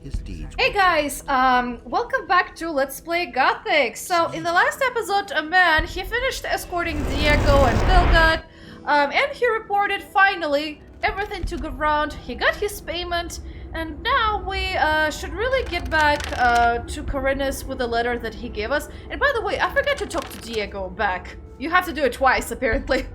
his deeds. Hey guys, welcome back to Let's Play Gothic. So in the last episode, a man, he finished escorting Diego and Vilgat, and he reported finally everything to ground. He got his payment, and now we should really get back to Khorinis with the letter that he gave us. And by the way, I forgot to talk to Diego back. You have to do it twice, apparently.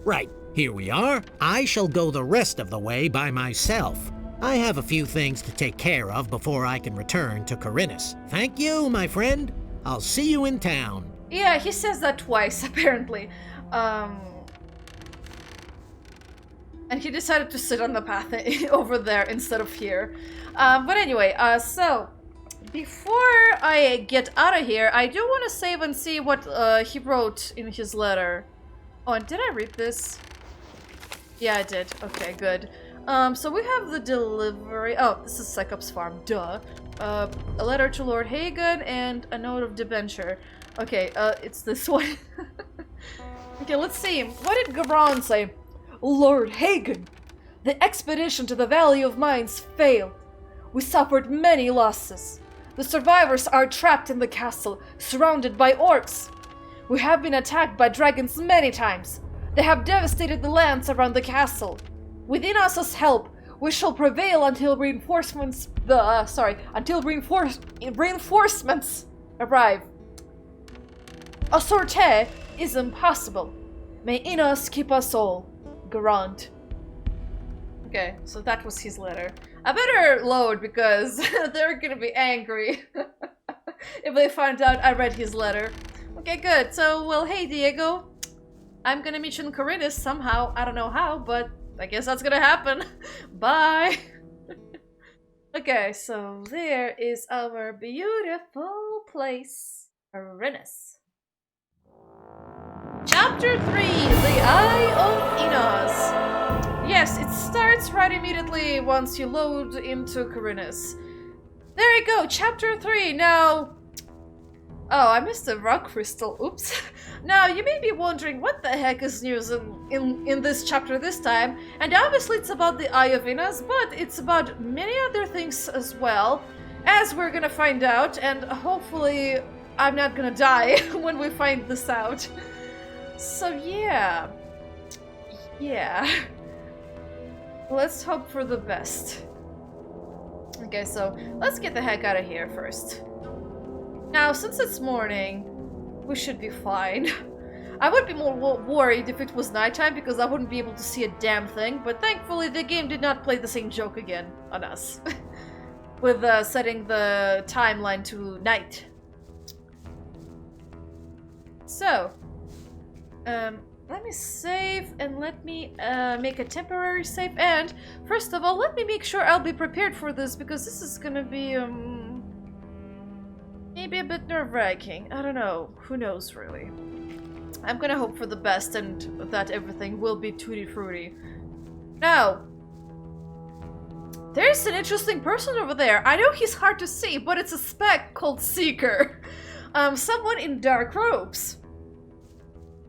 Right, here we are. I shall go the rest of the way by myself. I have a few things to take care of before I can return to Khorinis. Thank you, my friend. I'll see you in town. Yeah, he says that twice, apparently. And he decided to sit on the path over there instead of here. But anyway, so before I get out of here, I do want to save and see what he wrote in his letter. Oh, and did I read this? Yeah, I did. Okay, good. So we have the delivery. Oh, this is Cyclops Farm. Duh. A letter to Lord Hagen and a note of debenture. Okay, it's this one. Okay, let's see. What did Gabron say? Lord Hagen, the expedition to the Valley of Mines failed. We suffered many losses. The survivors are trapped in the castle, surrounded by orcs. We have been attacked by dragons many times. They have devastated the lands around the castle. With Innos' help, we shall prevail until reinforcements arrive. A sortie is impossible. May Innos keep us all. Garant. Okay, so that was his letter. I better load because they're gonna be angry if they find out I read his letter. Okay, good. So, well, hey, Diego. I'm gonna meet you in Khorinis somehow. I don't know how, but I guess that's gonna happen. Bye! Okay, so there is our beautiful place. Khorinis. Chapter 3, The Eye of Innos. Yes, it starts right immediately once you load into Khorinis. There you go, Chapter 3. Now... Oh, I missed a rock crystal. Oops. Now, you may be wondering what the heck is news in this chapter this time. And obviously it's about the Eye of Innos, but it's about many other things as well, as we're gonna find out, and hopefully I'm not gonna die when we find this out. So yeah. Yeah. Let's hope for the best. Okay, so let's get the heck out of here first. Now, since it's morning, we should be fine. I would be more worried if it was nighttime because I wouldn't be able to see a damn thing, but thankfully the game did not play the same joke again on us. With setting the timeline to night. So, let me save and let me make a temporary save, and first of all, let me make sure I'll be prepared for this because this is gonna be, maybe a bit nerve-wracking. I don't know. Who knows, really. I'm gonna hope for the best and that everything will be tutti-frutti. Now, there's an interesting person over there. I know he's hard to see, but it's a spec called Seeker. Someone in dark robes.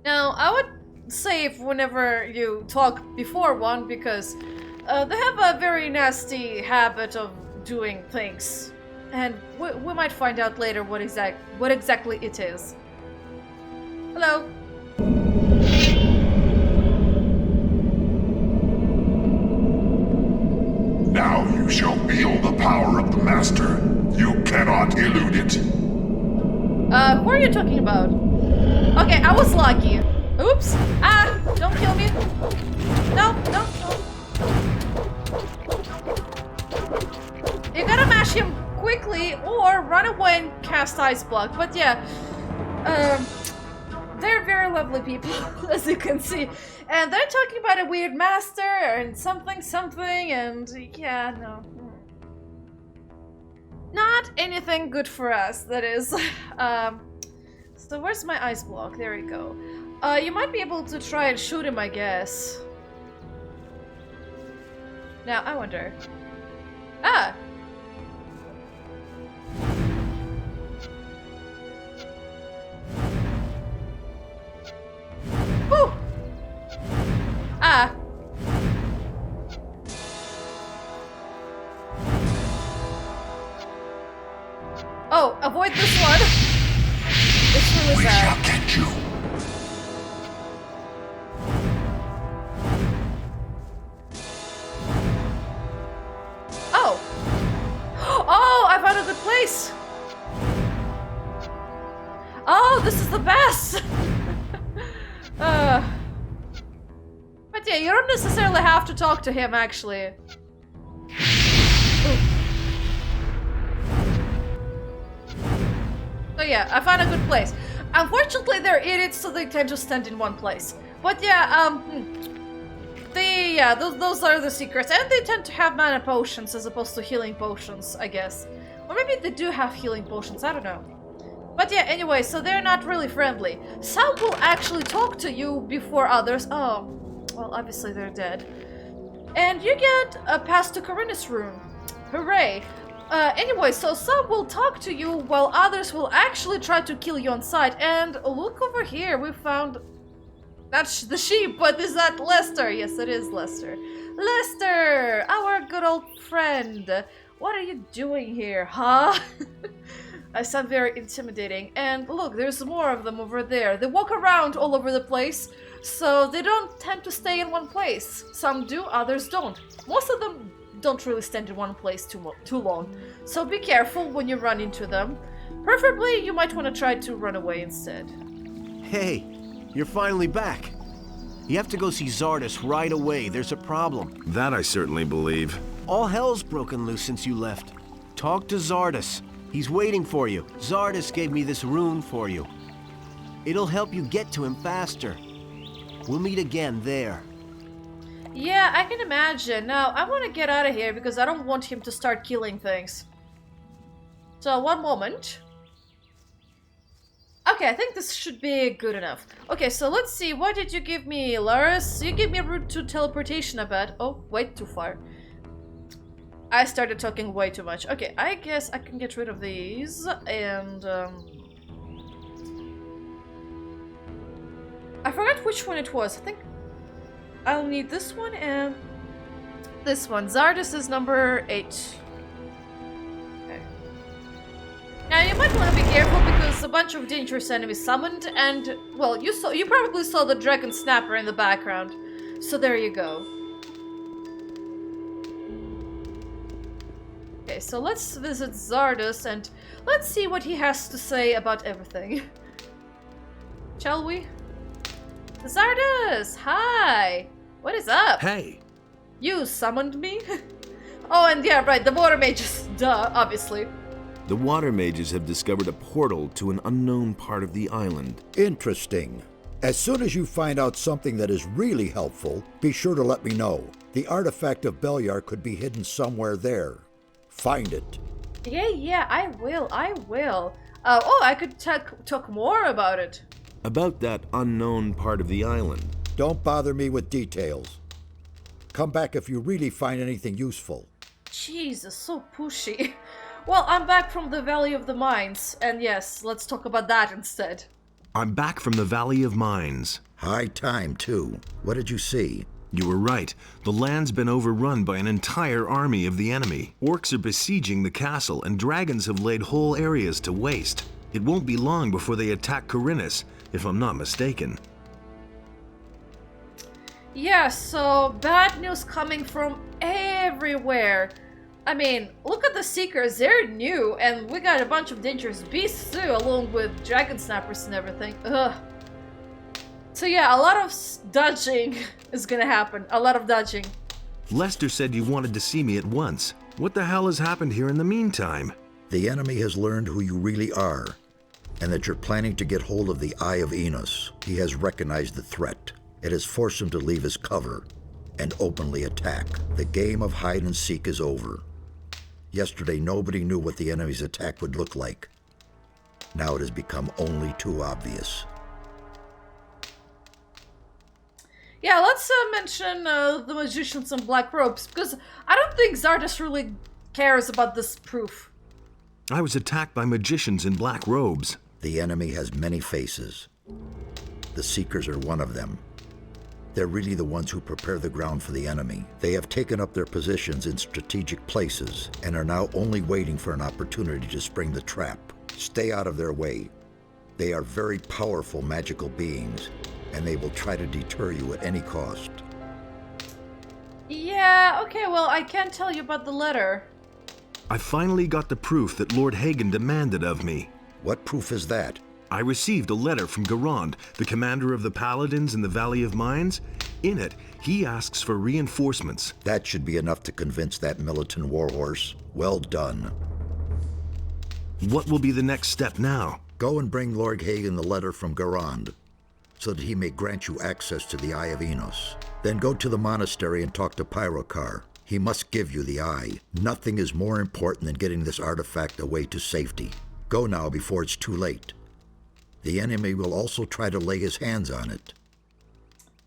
Now, I would save whenever you talk before one because they have a very nasty habit of doing things. And we might find out later what exactly it is. Hello. Now you shall feel the power of the Master. You cannot elude it. Who are you talking about? Okay, I was lucky. Oops. Ah, don't kill me. No, no, no. You gotta mash him quickly or run away and cast Ice Block. But yeah, they're very lovely people, as you can see. And they're talking about a weird master and something, and yeah, no. Not anything good for us, that is. So where's my Ice Block? There we go. You might be able to try and shoot him, I guess. Now, I wonder. Ah! Woo! Ah! Oh, avoid this one. It's really We sad. shall get you. Oh! Oh, I found a good place! Oh, this is the best! But yeah, you don't necessarily have to talk to him, actually. Ooh. So yeah, I found a good place. Unfortunately, they're idiots, so they tend to stand in one place. But yeah, those are the secrets, and they tend to have mana potions as opposed to healing potions, I guess. Or maybe they do have healing potions, I don't know. But yeah, anyway, so they're not really friendly. Some will actually talk to you before others. Oh, well, obviously they're dead. And you get a pass to Khorinis' room. Hooray! Anyway, so some will talk to you while others will actually try to kill you on sight. And look over here, we found... Not the sheep, but is that Lester? Yes, it is Lester. Lester! Our good old friend! What are you doing here, huh? I sound very intimidating. And look, there's more of them over there. They walk around all over the place, so they don't tend to stay in one place. Some do, others don't. Most of them don't really stand in one place too long. So be careful when you run into them. Preferably, you might want to try to run away instead. Hey, you're finally back. You have to go see Xardas right away. There's a problem. That I certainly believe. All hell's broken loose since you left. Talk to Xardas. He's waiting for you. Xardas gave me this rune for you. It'll help you get to him faster. We'll meet again there. Yeah, I can imagine. Now, I want to get out of here because I don't want him to start killing things. So, one moment. Okay, I think this should be good enough. Okay, so let's see. What did you give me, Laris? You gave me a route to teleportation, I bet. Oh, wait, too far. I started talking way too much. Okay, I guess I can get rid of these, and I forgot which one it was. I think I'll need this one and this one. Xardas is number 8. Okay. Now you might want to be careful because a bunch of dangerous enemies summoned, and well, you probably saw the dragon snapper in the background. So there you go. Okay, so let's visit Xardas and let's see what he has to say about everything. Shall we? Xardas! Hi! What is up? Hey! You summoned me? Oh, and yeah, right, the water mages. Duh, obviously. The water mages have discovered a portal to an unknown part of the island. Interesting. As soon as you find out something that is really helpful, be sure to let me know. The artifact of Beliar could be hidden somewhere there. Find it. Yeah, I will. Oh, I could talk more about it. About that unknown part of the island. Don't bother me with details. Come back if you really find anything useful. Jesus, so pushy. Well, I'm back from the Valley of the Mines, and yes, let's talk about that instead. I'm back from the Valley of Mines. High time, too. What did you see? You were right. The land's been overrun by an entire army of the enemy. Orcs are besieging the castle, and dragons have laid whole areas to waste. It won't be long before they attack Khorinis, if I'm not mistaken. Yeah, so bad news coming from everywhere. I mean, look at the Seekers, they're new, and we got a bunch of dangerous beasts too, along with dragon snappers and everything. Ugh. So yeah, a lot of dodging is gonna happen. A lot of dodging. Lester said you wanted to see me at once. What the hell has happened here in the meantime? The enemy has learned who you really are, and that you're planning to get hold of the Eye of Innos. He has recognized the threat. It has forced him to leave his cover and openly attack. The game of hide and seek is over. Yesterday, nobody knew what the enemy's attack would look like. Now it has become only too obvious. Yeah, let's mention the magicians in black robes, because I don't think Xardas really cares about this proof. I was attacked by magicians in black robes. The enemy has many faces. The Seekers are one of them. They're really the ones who prepare the ground for the enemy. They have taken up their positions in strategic places and are now only waiting for an opportunity to spring the trap. Stay out of their way. They are very powerful magical beings, and they will try to deter you at any cost. Yeah, okay, well, I can't tell you about the letter. I finally got the proof that Lord Hagen demanded of me. What proof is that? I received a letter from Garand, the commander of the Paladins in the Valley of Mines. In it, he asks for reinforcements. That should be enough to convince that militant warhorse. Well done. What will be the next step now? Go and bring Lord Hagen the letter from Garand, so that he may grant you access to the Eye of Innos. Then go to the monastery and talk to Pyrokar. He must give you the eye. Nothing is more important than getting this artifact away to safety. Go now before it's too late. The enemy will also try to lay his hands on it.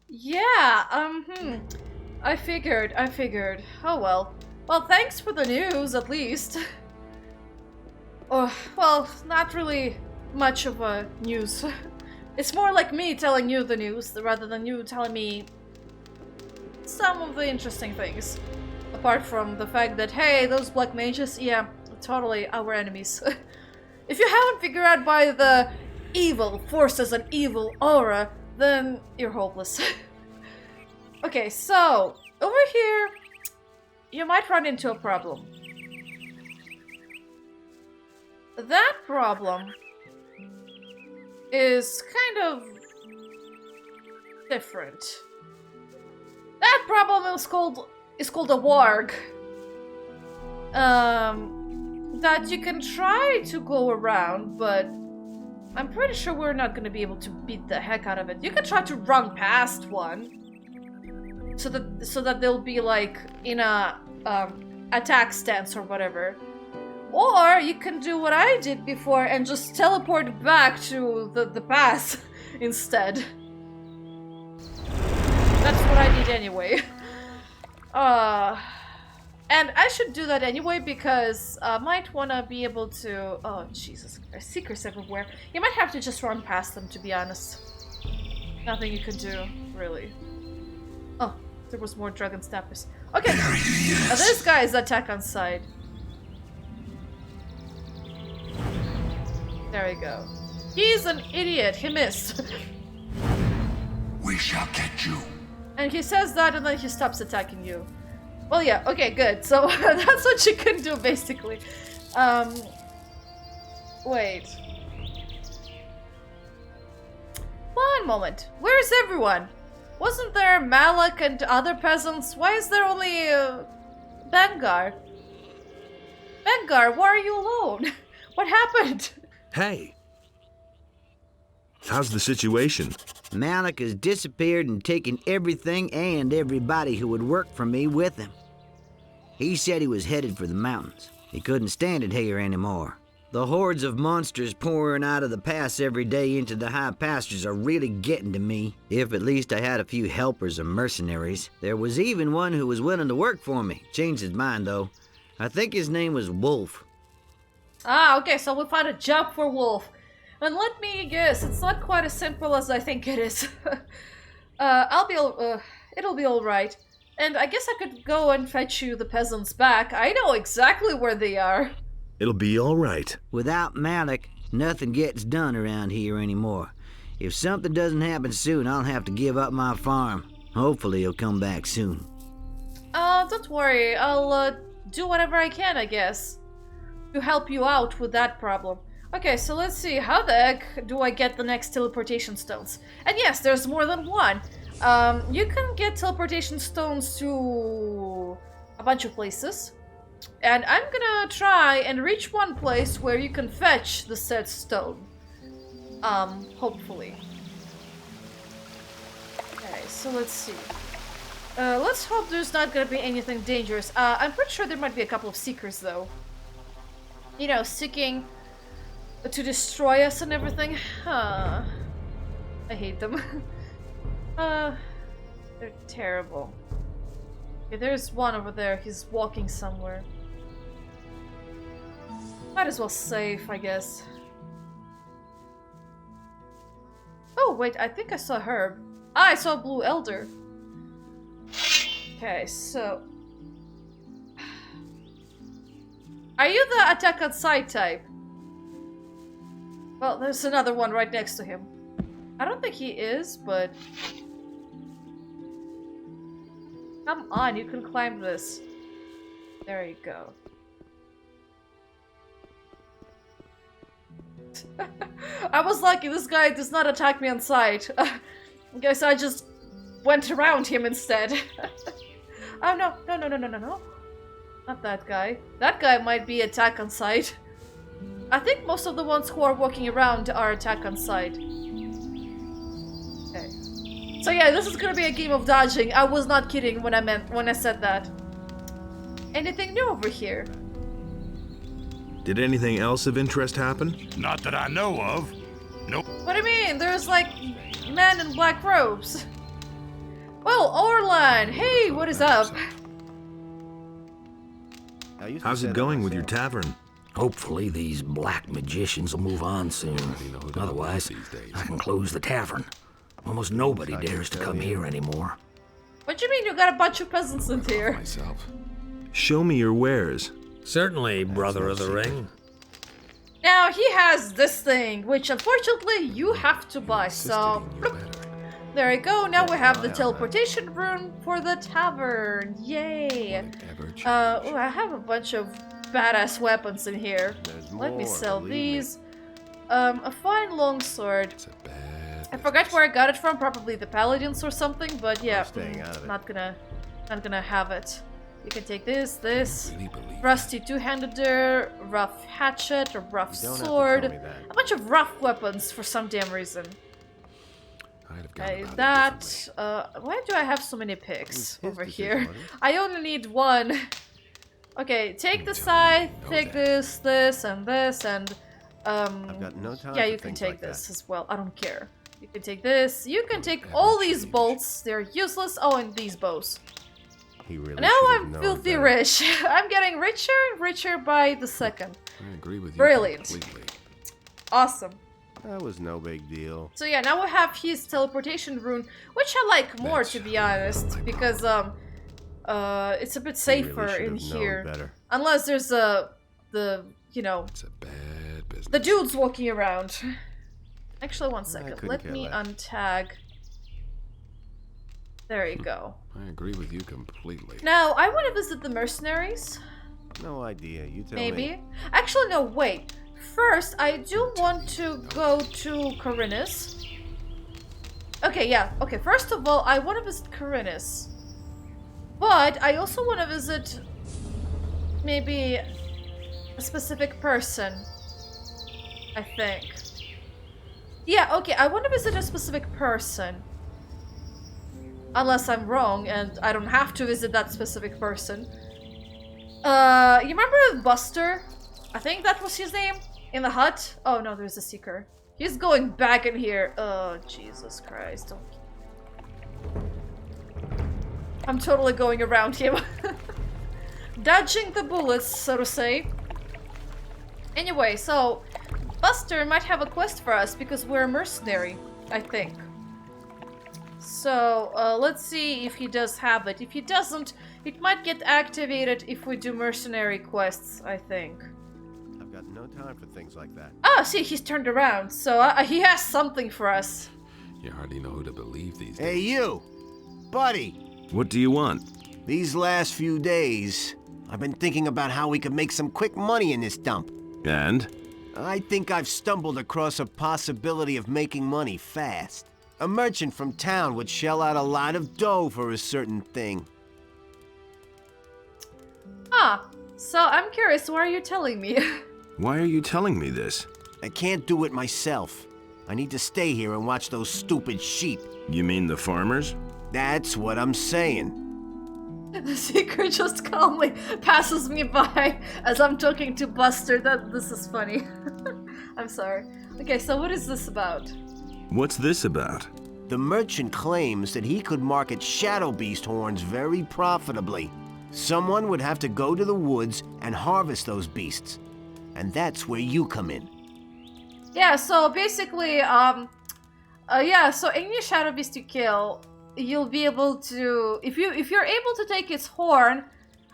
Yeah, I figured. Oh well. Well, thanks for the news, at least. Oh, well, not really much of a news. It's more like me telling you the news, rather than you telling me some of the interesting things. Apart from the fact that, hey, those black mages, yeah, totally our enemies. If you haven't figured out by the evil forces and evil aura, then you're hopeless. Okay, so, over here, you might run into a problem. That problem is kind of different. That problem is called a warg. That you can try to go around, but I'm pretty sure we're not gonna be able to beat the heck out of it. You can try to run past one, so that they'll be like in a attack stance or whatever. Or you can do what I did before and just teleport back to the pass instead. That's what I did anyway. And I should do that anyway because I might want to be able to... Oh, Jesus. There's secrets everywhere. You might have to just run past them, to be honest. Nothing you can do, really. Oh, there was more dragon snappers. Okay. This guy is attack on side. There we go. He's an idiot. He missed. We shall get you. And he says that and then he stops attacking you. Well, yeah, okay, good. So that's what you can do, basically. Wait. One moment. Where's everyone? Wasn't there Malak and other peasants? Why is there only Bengar? Bengar, why are you alone? What happened? Hey! How's the situation? Malak has disappeared and taken everything and everybody who would work for me with him. He said he was headed for the mountains. He couldn't stand it here anymore. The hordes of monsters pouring out of the pass every day into the high pastures are really getting to me. If at least I had a few helpers or mercenaries. There was even one who was willing to work for me. Changed his mind, though. I think his name was Wolf. Ah, okay, so we found a job for Wolf. And let me guess, it's not quite as simple as I think it is. It'll be alright. And I guess I could go and fetch you the peasants back. I know exactly where they are. It'll be all right. Without Malak, nothing gets done around here anymore. If something doesn't happen soon, I'll have to give up my farm. Hopefully he'll come back soon. Don't worry. I'll do whatever I can, I guess, to help you out with that problem. Okay, so let's see. How the heck do I get the next teleportation stones? And yes, there's more than one. You can get teleportation stones to a bunch of places. And I'm gonna try and reach one place where you can fetch the said stone. Hopefully. Okay, so let's see. Let's hope there's not gonna be anything dangerous. I'm pretty sure there might be a couple of seekers, though. You know, seeking to destroy us and everything. I hate them. They're terrible. Okay, there's one over there. He's walking somewhere. Might as well save, I guess. Oh, wait, I think I saw Herb. Ah, I saw a blue elder. Okay, so... Are you the attack on sight type? Well, there's another one right next to him. I don't think he is, but... Come on, you can climb this. There you go. I was lucky, this guy does not attack me on sight. Guess I just went around him instead. Oh no, no. Not that guy. That guy might be attack on sight. I think most of the ones who are walking around are attack on sight. Okay. So yeah, this is gonna be a game of dodging. I was not kidding when I said that. Anything new over here? Did anything else of interest happen? Not that I know of. Nope. What do you mean? There's like men in black robes. Well, Orlan, hey, what is up? How's it going with your tavern? Hopefully these black magicians will move on soon. Otherwise, I can close the tavern. Almost nobody dares to come here anymore. What do you mean you got a bunch of peasants in here? Show me your wares. Certainly, Brother of the Ring. Now he has this thing, which unfortunately you have to buy, so... bloop. There you go, now we have the teleportation rune for the tavern. Yay! Ooh, I have a bunch of badass weapons in here. Let me sell these. A fine longsword. I forgot where I got it from, probably the Paladins or something, but yeah, not gonna have it. You can take this, rusty two-handed, rough hatchet, a rough sword, a bunch of rough weapons for some damn reason. That, why do I have so many picks over here? I only need one. Okay, take the scythe, take this, and this, and, I've got no time yeah, for you can things take like this that. as well, I don't care. You can take this, you can take all these bolts, they're useless. Oh, and these bows. He really Now should have I'm known filthy better. rich. I'm getting richer and richer by the second. I agree with you Brilliant. completely. Awesome. That was no big deal. So yeah, now we have his teleportation rune, which I like more, to be honest, because it's a bit He really safer should in have known here. better. Unless there's you know, It's a bad business. the dudes walking around. Actually, one second. couldn't Let care me less. untag. There you go. I agree with you completely. Now, I want to visit the mercenaries. No idea. You tell Maybe. me. Actually, no, wait. First, I do want to go to Khorinis. Okay, yeah. Okay, first of all, I want to visit Khorinis. But I also want to visit maybe a specific person. I think. Yeah, okay, I want to visit a specific person. Unless I'm wrong and I don't have to visit that specific person. You remember Buster? I think that was his name? In the hut? Oh no, there's a seeker. He's going back in here. Oh, Jesus Christ. I'm totally going around him. Dodging the bullets, so to say. Anyway, so Buster might have a quest for us because we're a mercenary, I think. So, let's see if he does have it. If he doesn't, it might get activated if we do mercenary quests, I think. I've got no time for things like that. Oh, see, he's turned around, so he has something for us. You hardly know who to believe these Hey, days. you! Buddy! What do you want? These last few days, I've been thinking about how we could make some quick money in this dump. And? I think I've stumbled across a possibility of making money fast. A merchant from town would shell out a lot of dough for a certain thing. Ah, so I'm curious, why are you telling me? Why are you telling me this? I can't do it myself. I need to stay here and watch those stupid sheep. You mean the farmers? That's what I'm saying. The seeker just calmly passes me by as I'm talking to Buster. This is funny. I'm sorry. Okay, so what is this about? What's this about? The merchant claims that he could market shadow beast horns very profitably. Someone would have to go to the woods and harvest those beasts. And that's where you come in. Yeah, so basically, Yeah, so any shadow beast you kill, you'll be able to... If you're able to take its horn,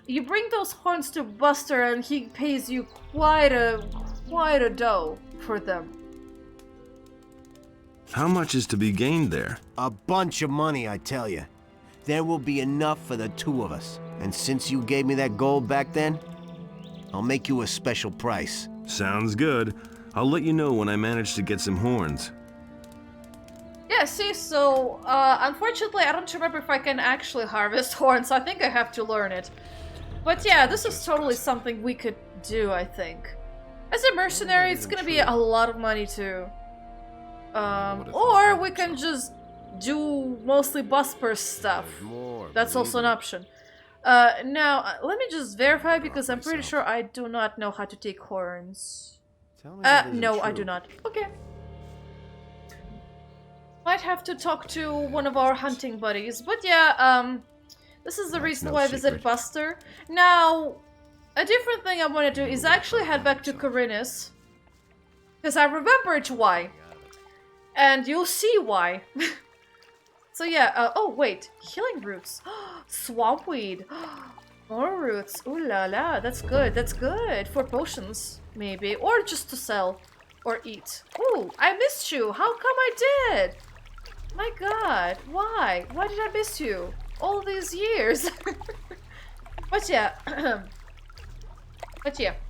you bring those horns to Buster and he pays you quite a dough for them. How much is to be gained there? A bunch of money, I tell you. There will be enough for the two of us. And since you gave me that gold back then, I'll make you a special price. Sounds good. I'll let you know when I manage to get some horns. Yeah, see, so, unfortunately, I don't remember if I can actually harvest horns, so I think I have to learn it. But yeah, this is totally something we could do, I think. As a mercenary, it's gonna be a lot of money, too. Or we can just do mostly Busper stuff. That's also an option. Now, let me just verify, because I'm pretty sure I do not know how to take horns. No, I do not. Okay. Might have to talk to one of our hunting buddies, but yeah, this is the reason why I visit Buster. Now, a different thing I want to do is actually head back to Khorinis, because I remembered why, and you'll see why. So yeah, oh wait, healing roots, swamp weed, more roots, ooh la la, that's good, for potions, maybe, or just to sell, or eat. Ooh, I missed you, how come I did? My god, why? Why did I miss you? All these years? But yeah,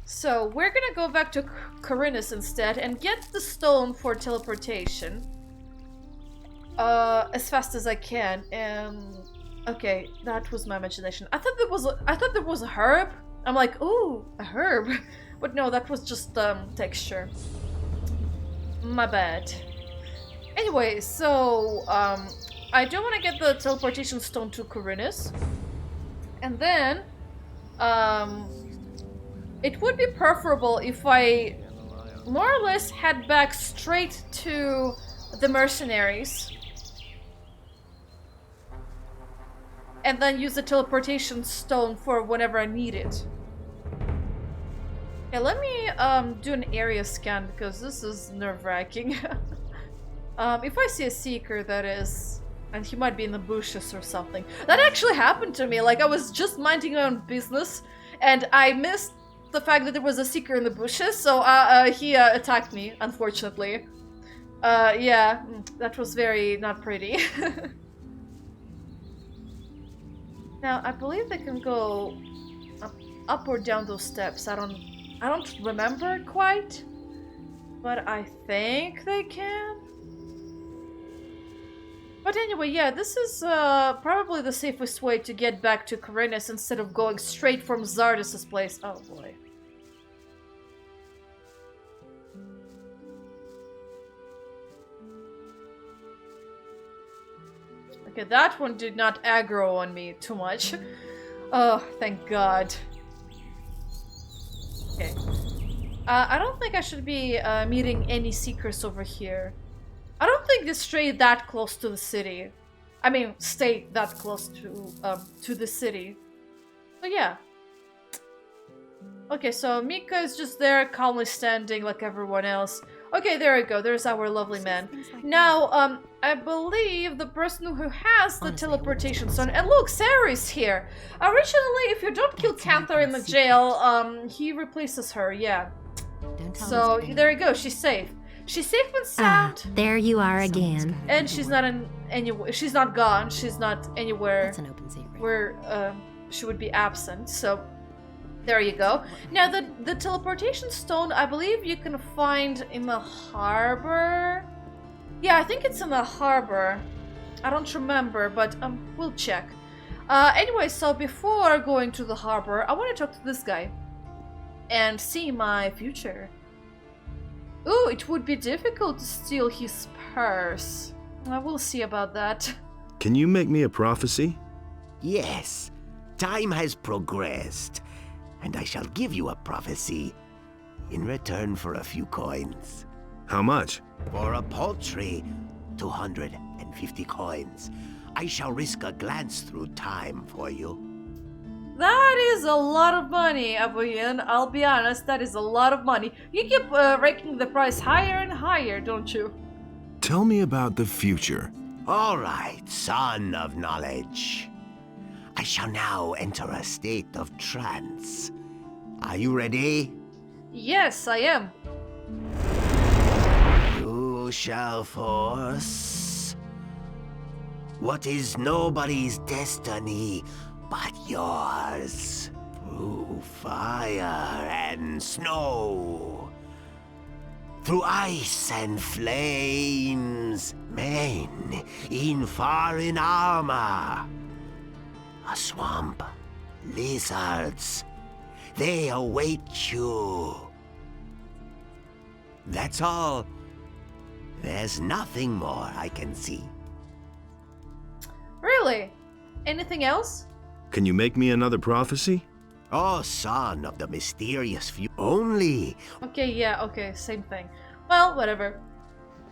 so we're gonna go back to Khorinis instead and get the stone for teleportation. As fast as I can, and... Okay, that was my imagination. I thought there was a herb. I'm like, ooh, a herb. But no, that was just, texture. My bad. Anyway, so, I do want to get the teleportation stone to Khorinis. And then, it would be preferable if I more or less head back straight to the mercenaries. And then use the teleportation stone for whenever I need it. Okay, let me do an area scan because this is nerve-wracking. If I see a seeker, that is, and he might be in the bushes or something. That actually happened to me. Like, I was just minding my own business, and I missed the fact that there was a seeker in the bushes, so he attacked me, unfortunately. Yeah, that was very not pretty. Now, I believe they can go up or down those steps. I don't remember quite, but I think they can. But anyway, yeah, this is probably the safest way to get back to Khorinis instead of going straight from Xardas' place. Oh boy. Okay, that one did not aggro on me too much. Oh, thank God. Okay. I don't think I should be meeting any seekers over here. I don't think they stray that close to the city. I mean, stay that close to the city. So yeah. Okay, so Mika is just there, calmly standing like everyone else. Okay, there we go. There's our lovely man. Now, I believe the person who has the teleportation stone... And look, Sarah is here! Originally, if you don't kill Canther in the jail, he replaces her, yeah. So, there you go, she's safe. She's safe and sound. There you are again. And she's not she's not gone. She's not anywhere. That's an open secret. Where she would be absent. So there you go. Now the teleportation stone, I believe you can find in the harbor. Yeah, I think it's in the harbor. I don't remember, but we'll check. Anyway, so before going to the harbor, I want to talk to this guy and see my future. Ooh, it would be difficult to steal his purse. I will see about that. Can you make me a prophecy? Yes. Time has progressed, and I shall give you a prophecy in return for a few coins. How much? For a paltry 250 coins. I shall risk a glance through time for you. That is a lot of money, Abuyan. I'll be honest, that is a lot of money. You keep raking the price higher and higher, don't you? Tell me about the future. All right, son of knowledge. I shall now enter a state of trance. Are you ready? Yes, I am. You shall force what is nobody's destiny but yours through fire and snow, through ice and flames, men in foreign armor, a swamp, lizards, they await you. That's all. There's nothing more I can see. Really? Anything else? Can you make me another prophecy? Oh, son of the mysterious few. Only. Okay, yeah, okay, same thing. Well, whatever.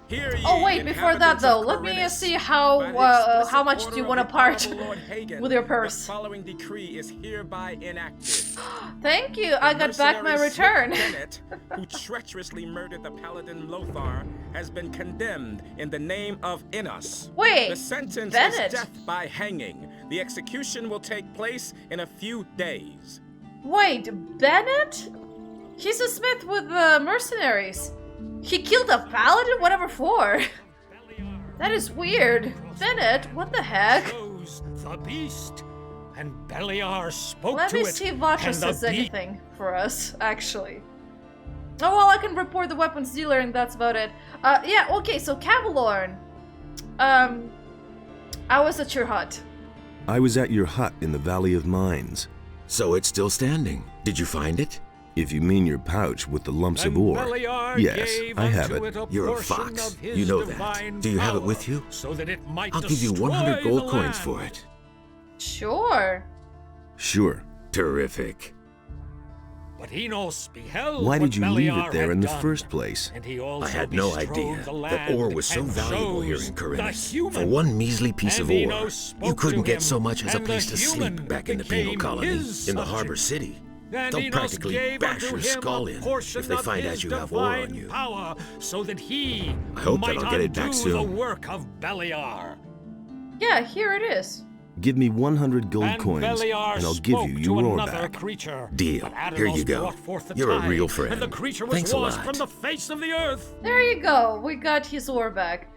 Hear ye, Oh wait, before that inhabitants though, of let me Khorinis. see By how the explicit much do order you of want to the part Honorable Lord Hagen, with your The purse. following decree is hereby enacted. Thank you, I got back my Mercenary return. Smith Bennett, who treacherously murdered the paladin Lothar, has been condemned in the name of Innos. Wait, The sentence Bennett. is death by hanging. The execution will take place in a few days. Wait, Bennett? He's a smith with the mercenaries. He killed a paladin? Whatever for? That is weird. Bennett, what the heck? Chose the beast, and Beliar spoke Let to me it, see if Vacha and the says beast anything for us, actually. Oh, well, I can report the weapons dealer and that's about it. Yeah, okay, so Cavalorn. I was at your hut. I was at your hut in the Valley of Mines. So it's still standing. Did you find it? If you mean your pouch with the lumps of ore. Yes, I have it. You're a fox. You know that. Do you have it with you? So that it might I'll give you 100 destroy gold the coins land. for it. Sure. Sure. Terrific. But Innos beheld Why what did you leave Beliar it there had in the done, first place? and he also I had no bestrode idea the that ore land was so and valuable here chose in the Khorinis. human. For one measly piece of And ore, Innos spoke you couldn't to get him, so much as a and place the to human sleep back in the penal became colony, his in the subject. harbor city. And They'll Innos practically gave bash unto your him skull a in portion if they of find out his you have ore on divine you. power, so that he I hope might that I'll get it back undo soon. the work of Beliar. Yeah, here it is. Give me 100 gold And coins, Beliar and I'll give spoke you to your ore another back. creature. Deal. But Here you Adanos go. brought forth the You're a tide, real And friend. the creature was Thanks a lost lot. from the face of the earth. There you go. We got his ore back.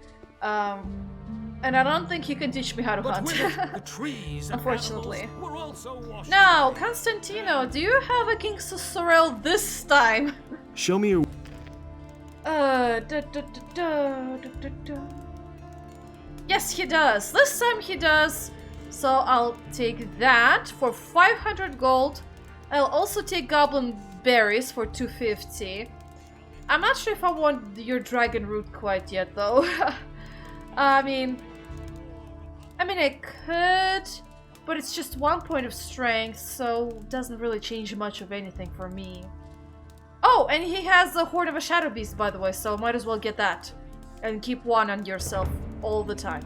And I don't think he can teach me how to But hunt. with it, the trees and Unfortunately. animals were also washed Now, away. Constantino, do you have a King Sorrel this time? Show me your... Yes, he does. This time he does. So I'll take that for 500 gold. I'll also take goblin berries for 250. I'm not sure if I want your dragon root quite yet, though. I mean, I could, but it's just 1 point of strength, so it doesn't really change much of anything for me. Oh, and he has the Horde of a Shadow Beast, by the way, so might as well get that. And keep one on yourself all the time.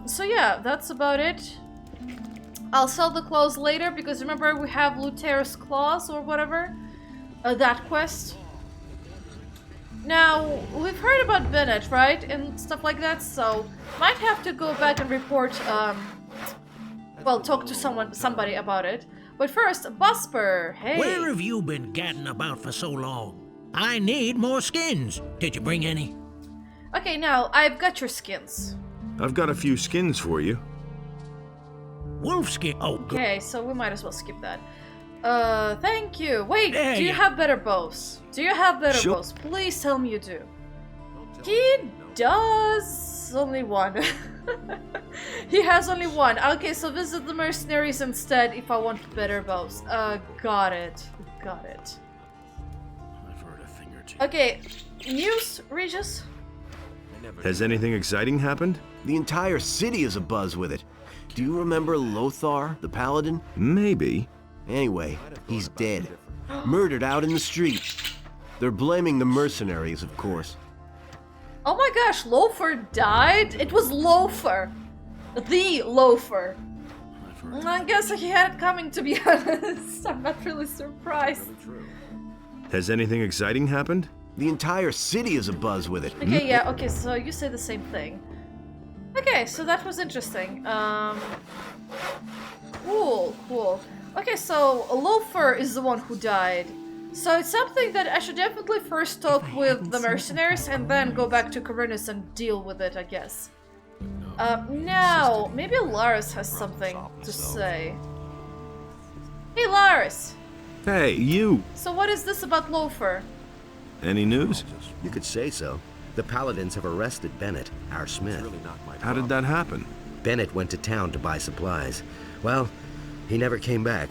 So yeah, that's about it. I'll sell the claws later, because remember we have Luter's Claws or whatever? That quest. Now, we've heard about Bennett, right? And stuff like that, so might have to go back and report, well, talk to somebody about it. But first, Busper, hey! Where have you been gadding about for so long? I need more skins. Did you bring any? Okay, now, I've got your skins. I've got a few skins for you. Wolf skin. Oh, good. Okay, so we might as well skip that. Thank you. Wait, There do you you- have better bows? Do you have better Sure. bows? Please tell me you do. He does only one. He has only one. Okay, so visit the mercenaries instead if I want better bows. Got it. Got it. I've heard a thing or two. Okay, news, Regis? Has anything exciting happened? The entire city is abuzz with it. Do you remember Lothar, the Paladin? Maybe. Anyway, he's dead. Murdered out in the street. They're blaming the mercenaries, of course. Oh my gosh, Loafer died? It was Loafer. The Loafer. I guess he had it coming, to be honest. I'm not really surprised. Has anything exciting happened? The entire city is abuzz with it. Okay, yeah, okay, so you say the same thing. Okay, so that was interesting. Cool. Okay, so Loafer is the one who died. So it's something that I should definitely first talk with the mercenaries and then go back to Khorinis and deal with it, I guess. Now, maybe Laris has something to say. Hey, Laris! Hey, you! So what is this about Loafer? Any news? You could say so. The Paladins have arrested Bennett, our smith. How did that happen? Bennett went to town to buy supplies. Well, he never came back.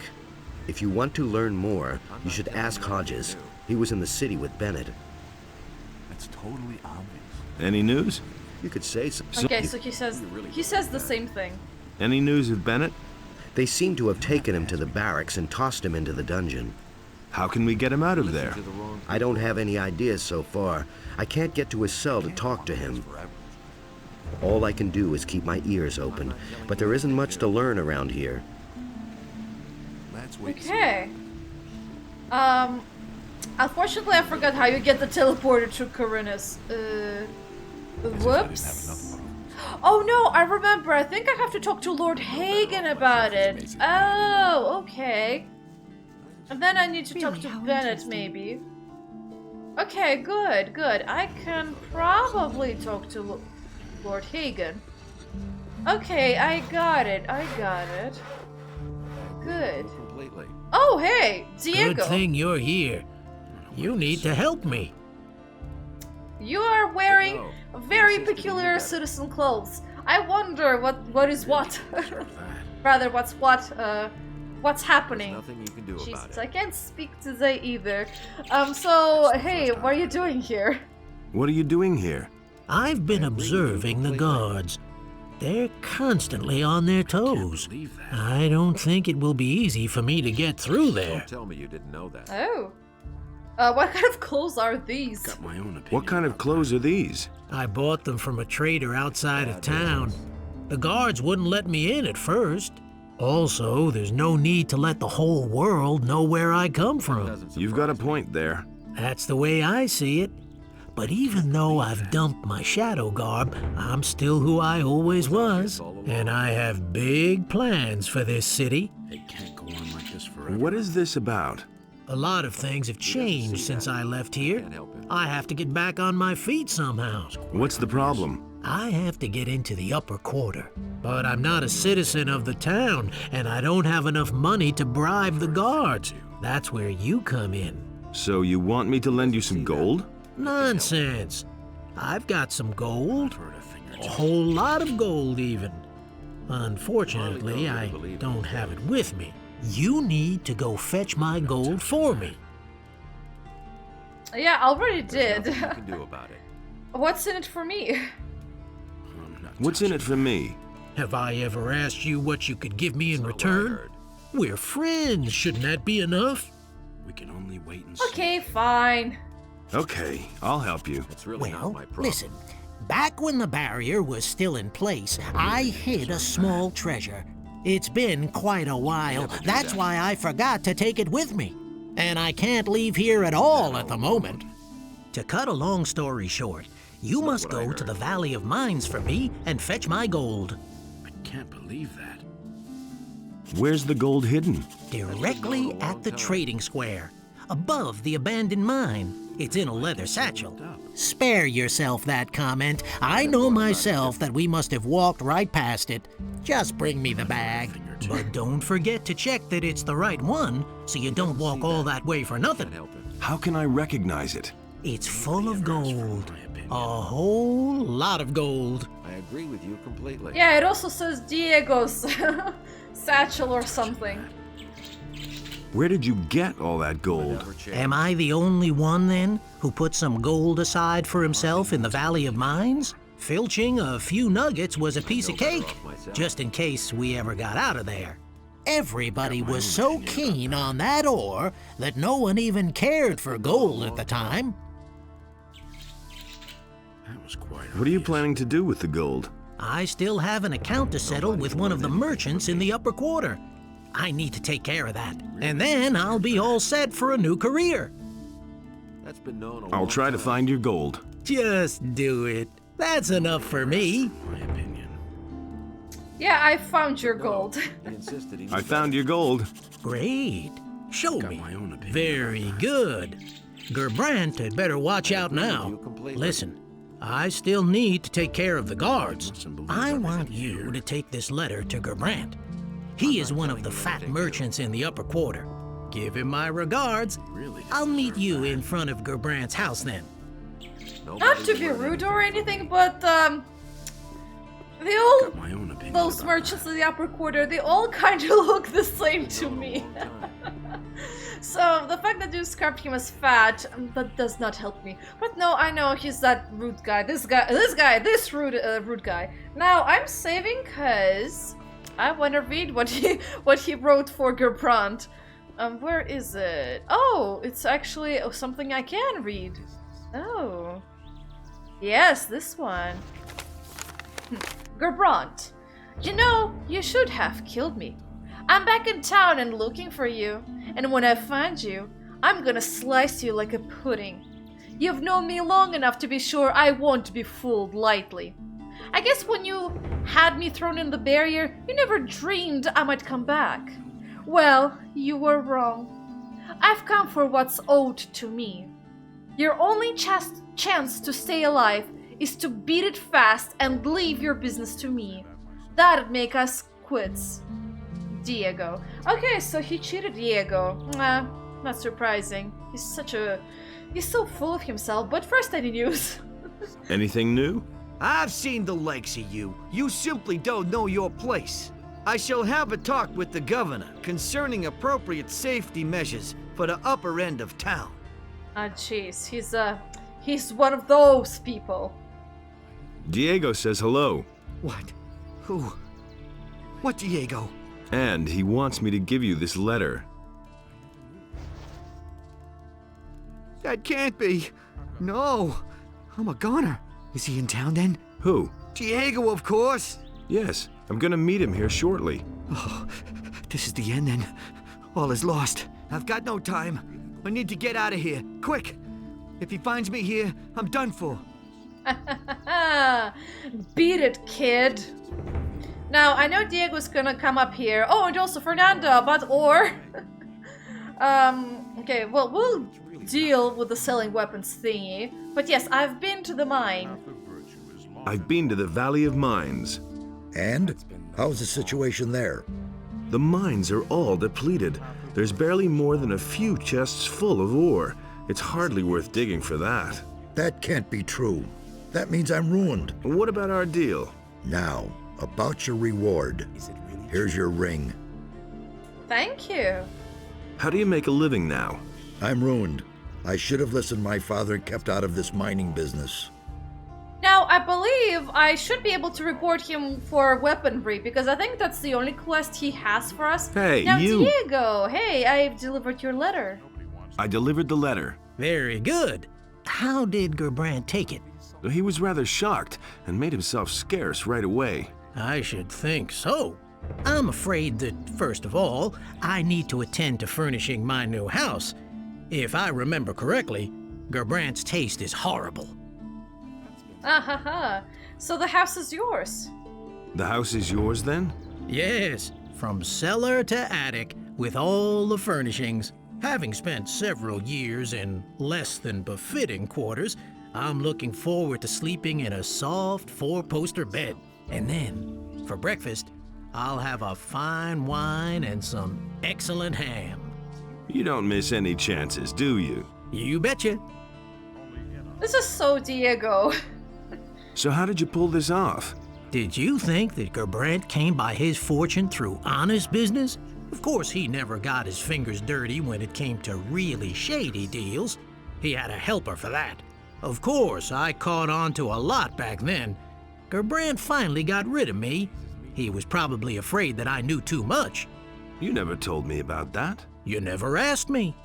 If you want to learn more, you should ask Hodges. He was in the city with Bennett. That's totally obvious. Any news? You could say so. Okay, so he says the same thing. Any news with Bennett? They seem to have taken him to the barracks and tossed him into the dungeon. How can we get him out of there? I don't have any ideas so far. I can't get to his cell to talk to him. All I can do is keep my ears open, but there isn't much to learn around here. Okay. Unfortunately, I forgot how you get the teleporter to Khorinis. Whoops. Oh no, I remember. I think I have to talk to Lord Hagen about it. Oh, okay. And then I need to talk to Bennett, maybe. Okay, good. I can probably talk to Lord Hagen. Okay, I got it. Good. Oh, hey, Diego. Good thing you're here. You need to help me. You are wearing very peculiar citizen clothes. I wonder what is what. Rather, what's happening? Nothing you can do about Jesus, it. I can't speak today either. So, hey, what are you doing here? What are you doing here? I've been observing the guards. They're constantly on their toes. I don't think it will be easy for me to get through there. Don't tell me you didn't know that. Oh. What kind of clothes are these? Got my own opinion. What kind of clothes are these? I bought them from a trader outside of town. The guards wouldn't let me in at first. Also, there's no need to let the whole world know where I come from. You've got a point there. That's the way I see it. But even though I've dumped my shadow garb, I'm still who I always was. And I have big plans for this city. It can't go on like this forever. What is this about? A lot of things have changed since I left here. I have to get back on my feet somehow. What's the problem? I have to get into the upper quarter. But I'm not a citizen of the town, and I don't have enough money to bribe the guards. That's where you come in. So you want me to lend you some gold? Nonsense. I've got some gold. A whole lot of gold, even. Unfortunately, I don't have it with me. You need to go fetch my gold for me. Yeah, I already did. Nothing you can do about it. What's in it for me? What's in it for me? Have I ever asked you what you could give me in return? We're friends. Shouldn't that be enough? We can only wait and see. Okay, fine. Okay, I'll help you. It's really not Well, my problem. listen. Back when the barrier was still in place, I hid a small treasure. It's been quite a while. That's why I forgot to take it with me. And I can't leave here at all at the moment. To cut a long story short, you must go to the Valley of Mines for me and fetch my gold. I can't believe that. Where's the gold hidden? Directly at the trading square, above the abandoned mine. It's in a leather satchel. Spare yourself that comment. I know myself that we must have walked right past it. Just bring me the bag. But don't forget to check that it's the right one, so you don't walk all that way for nothing. How can I recognize it? It's full of gold. A whole lot of gold. I agree with you completely. Yeah, it also says Diego's satchel or something. Where did you get all that gold? Am I the only one, then, who put some gold aside for himself in the Valley of Mines? Filching a few nuggets was a piece of cake, just in case we ever got out of there. Everybody was so keen on that ore that no one even cared for gold at the time. That was quite What are you planning to do with the gold? I still have an account to settle with one of the merchants in the upper quarter. I need to take care of that, and then I'll be all set for a new career. That's been known a I'll long try to time. find your gold. Just do it. That's enough for me. My opinion. Yeah, I found your gold. He insisted he I found your gold. Great. Show Got me. my own opinion. Very good. Gerbrant had better watch out now. you completely. Listen, I still need to take care of the guards. mustn't believe I everything want you you hear. to take this letter to Gerbrant. He is one of the fat merchants in the upper quarter. Give him my regards. Really I'll doesn't meet deserve you that. in front of Gerbrant's house then. Not to be rude or anything, but they Got all my own opinion. those about merchants in the upper quarter, they all kind of look the same to me. So the fact that you described him as fat, that does not help me. But no, I know he's that rude guy. This rude guy. Now I'm saving because I want to read what he wrote for Gerbrant. Where is it? Oh, it's actually something I can read. Oh, yes, this one. Gerbrant, you know, you should have killed me. I'm back in town and looking for you, and when I find you, I'm gonna slice you like a pudding. You've known me long enough to be sure I won't be fooled lightly. I guess when you had me thrown in the barrier, you never dreamed I might come back. Well, you were wrong. I've come for what's owed to me. Your only chance to stay alive is to beat it fast and leave your business to me. That'd make us quits. Diego. Okay, so he cheated Diego. Not surprising. He's so full of himself. But first, any news? Anything new? I've seen the likes of you. You simply don't know your place. I shall have a talk with the governor concerning appropriate safety measures for the upper end of town. Ah, jeez. He's one of those people. Diego says hello. What? Who? What Diego? And he wants me to give you this letter. That can't be. No. I'm a goner. Is he in town then? Who? Diego, of course. Yes, I'm gonna meet him here shortly. Oh, this is the end then. All is lost. I've got no time. I need to get out of here. Quick! If he finds me here, I'm done for. Beat it, kid. Now, I know Diego's gonna come up here. Oh, and also Fernando, but okay, well, we'll deal with the selling weapons thingy. But yes, I've been to the mine. I've been to the Valley of Mines. And? How's the situation there? The mines are all depleted. There's barely more than a few chests full of ore. It's hardly worth digging for that. That can't be true. That means I'm ruined. What about our deal? Now, about your reward. Here's your ring. Thank you. How do you make a living now? I'm ruined. I should have listened to my father and kept out of this mining business. Now, I believe I should be able to reward him for weaponry, because I think that's the only quest he has for us. Hey, now, you! Diego, hey, I've delivered your letter. I delivered the letter. Very good. How did Gerbrant take it? He was rather shocked and made himself scarce right away. I should think so. I'm afraid that, first of all, I need to attend to furnishing my new house. If I remember correctly, Gerbrant's taste is horrible. So the house is yours. The house is yours then? Yes, from cellar to attic, with all the furnishings. Having spent several years in less than befitting quarters, I'm looking forward to sleeping in a soft four-poster bed. And then, for breakfast, I'll have a fine wine and some excellent ham. You don't miss any chances, do you? You betcha. This is so Diego. So how did you pull this off? Did you think that Gerbrant came by his fortune through honest business? Of course, he never got his fingers dirty when it came to really shady deals. He had a helper for that. Of course, I caught on to a lot back then. Gerbrant finally got rid of me. He was probably afraid that I knew too much. You never told me about that. You never asked me.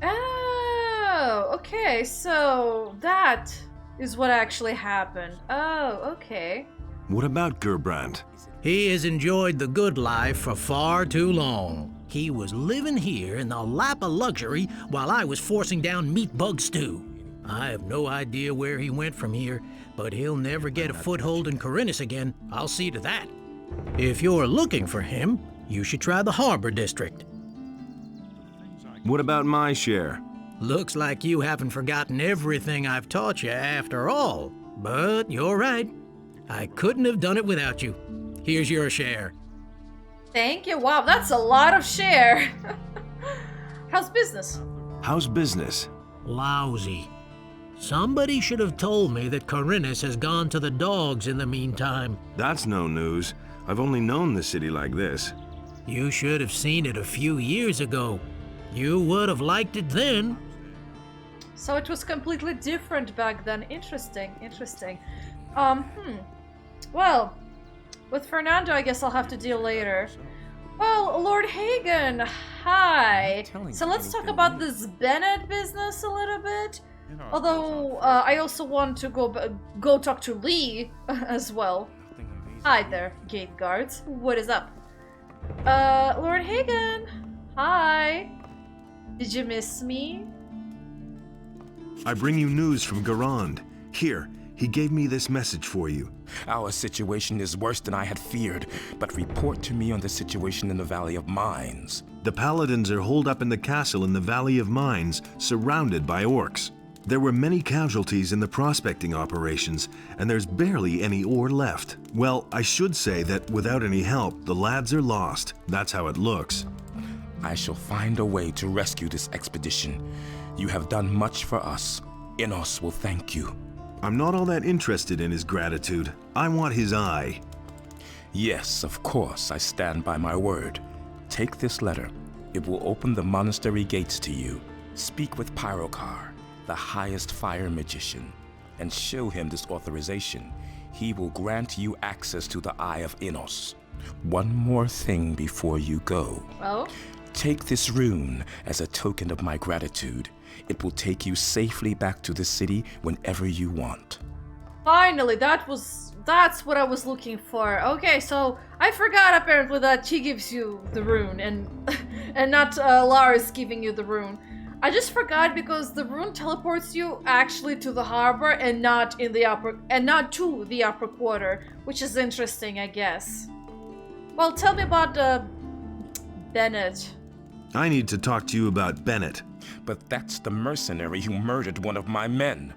Oh, okay, so that is what actually happened. Oh, okay. What about Gerbrant? He has enjoyed the good life for far too long. he was living here in the lap of luxury while I was forcing down meat bug stew. I have no idea where he went from here, but he'll never get a foothold in Khorinis again. I'll see to that. If you're looking for him, you should try the Harbor District. What about my share? Looks like you haven't forgotten everything I've taught you after all. But you're right. I couldn't have done it without you. Here's your share. Thank you. Wow, that's a lot of share. How's business? How's business? Lousy. Somebody should have told me that Khorinis has gone to the dogs in the meantime. That's no news. I've only known the city like this. You should have seen it a few years ago. You would have liked it then. So it was completely different back then. Interesting, interesting. Well, with Fernando, I guess I'll have to deal later. Well, Lord Hagen, hi. So let's talk about this Bennett business a little bit. Although, I also want to go talk to Lee as well. Hi there, gate guards. What is up? Lord Hagen, hi. Did you miss me? I bring you news from Garand. Here, he gave me this message for you. Our situation is worse than I had feared, but report to me on the situation in the Valley of Mines. The Paladins are holed up in the castle in the Valley of Mines, surrounded by orcs. There were many casualties in the prospecting operations, and there's barely any ore left. Well, I should say that without any help, the lads are lost. That's how it looks. I shall find a way to rescue this expedition. You have done much for us. Innos will thank you. I'm not all that interested in his gratitude. I want his eye. Yes, of course, I stand by my word. Take this letter. It will open the monastery gates to you. Speak with Pyrokar, the highest fire magician, and show him this authorization. He will grant you access to the Eye of Innos. One more thing before you go. Oh? Take this rune as a token of my gratitude. It will take you safely back to the city whenever you want. Finally, that's what I was looking for. Okay, so I forgot apparently that he gives you the rune and not Lars giving you the rune. I just forgot because the rune teleports you actually to the harbor and not to the upper quarter, which is interesting, I guess. Well, tell me about Bennett. I need to talk to you about Bennett. But that's the mercenary who murdered one of my men.